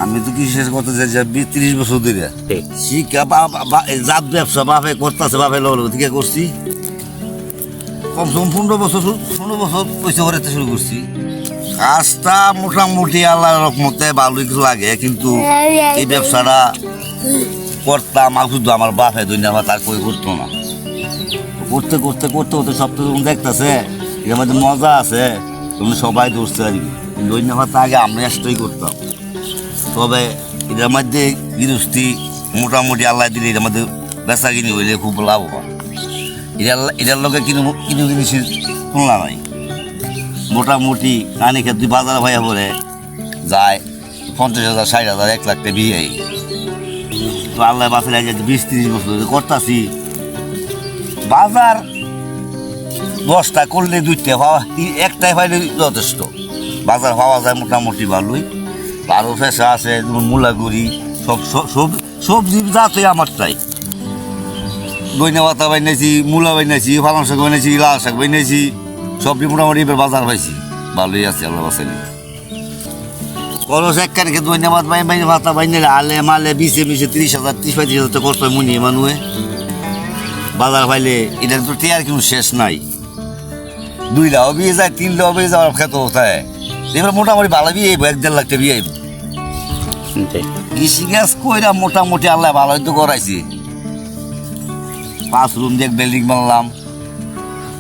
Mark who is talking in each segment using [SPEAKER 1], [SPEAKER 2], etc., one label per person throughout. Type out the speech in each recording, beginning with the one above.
[SPEAKER 1] আমি তো কৃষি করতে যাই 30 বছর ধরে
[SPEAKER 2] ঠিক।
[SPEAKER 1] শিক্ষা জাত ব্যবসা বাপে করতেছে বাপে থেকে করছি কমসে কম 15 বছর পয়সা করতে শুরু করছি। কাজটা মোটামুটি আল্লাহর রহমতে ভালোই কিছু লাগে, কিন্তু এই ব্যবসাটা করতাম শুধু আমার বাপে দুনিয়া আমার তার কই করতো না। করতে করতে করতে করতে সব তো যখন দেখতেছে এর মধ্যে মজা আছে তখন সবাই ধরছে আর কি। দৈন্য ভাতা আগে আমরা এসটাই করতাম, তবে এটার মধ্যে গৃহস্থী মোটামুটি আল্লাহ দিলে এটার মধ্যে বেচা কিনি হইলে খুব লাভবান। এটার লোকে কিনে জিনিসের তুলনা নাই। মোটামুটি কানি খেয়ে 2 বাজার ভাইয়া পরে যায় 50,000 60,000 1 লাখ টাকা বিয়ে। তো আল্লাহ বাসায় 20-30 বছর ধরে করতেছি। বাজার 10টা করলে 2টা পাওয়া, একটাই পাইলে যথেষ্ট। বাজার পাওয়া যায় মোটামুটি ভালোই। আরও ফেসা আছে যেমন মূলাগুড়ি, সবজি জাতই আমারটাই। দইনা পাতা বানিয়েছি, মূলা বানিয়েছি, পালং শাক বানিয়েছি, লাল শাক বানিয়েছি, সবজি মোটামুটি এবার বাজার পাইছি, ভালোই আছে আল্লাহ বাসাইলে। খরচ একখানে দইনা ভাত ভাতা বানিয়ে আলে মালে বিছে 30,000 30-35,000 টাকা করতে মুনিয়ে মানুষে বাজার পাইলে। এটার তো টেয়ার কিন্তু শেষ নাই। 2 লাখ বিয়ে যায়, 3 লাখ বিয়ে যাওয়ার খেত কোথায়। এবার মোটামুটি ভালো বিয়ে 1-1.5 লাখ টাকা বিয়ে। কৃষি কাজ কইরা মোটামুটি আল্লাহ ভালোই তো করাইছি। 5 রুম দিয়ে বিল্ডিং বানলাম,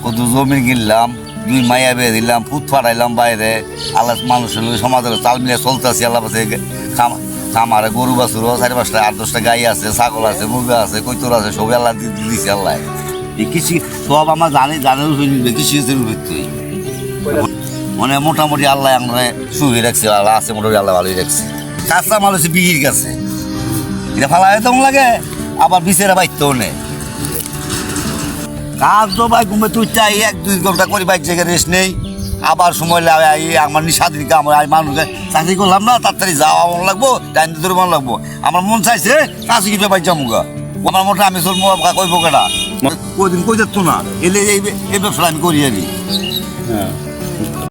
[SPEAKER 1] কত জমি কিনলাম, 2 মাইয়া বিয়ে দিলাম, ফুট ফাটাইলাম বাইরে। আল্লাহ মানুষের লোক সমাজের চাল মিলিয়ে চলতেছি। আল্লাহ পাশে খামারে গরু বাছুরও 4-5টা 8-10টা গাই আছে, ছাগল আছে, মুরগা আছে, কৈতর আছে, সবই আল্লাহ দিছে আল্লাহ। এই কৃষি সব আমার জানের কৃষি ভিত্তি মানে মোটামুটি আল্লাহ আমরা শুয়ে রাখছি। আল্লাহ আছে মোটামুটি আল্লাহ ভালোই রাখছি। কাঁচা মাল হচ্ছে বিঘির কাছে, এটা ফালাই তেমন লাগে, আবার বিচেরা বাইতেও নেই। কাজ তো ভাই ঘুমে তুই চাই 1-2 ঘন্টা করে বাইক জায়গায় রেস্ট নেই। আবার সময় লাগে আমার স্বাধীন কাম মানুষকে চাকরি করলাম না, তাড়াতাড়ি যাওয়া লাগবো, টাইম দিতে মন লাগবো। আমার মন চাইছে কাছে কিনবে বাইক যাবো, আমার মতো আমি চলবো কইব কেটা কদিন কই যাচ্ছ না, এলে এই ব্যবসা আমি করি আর কি।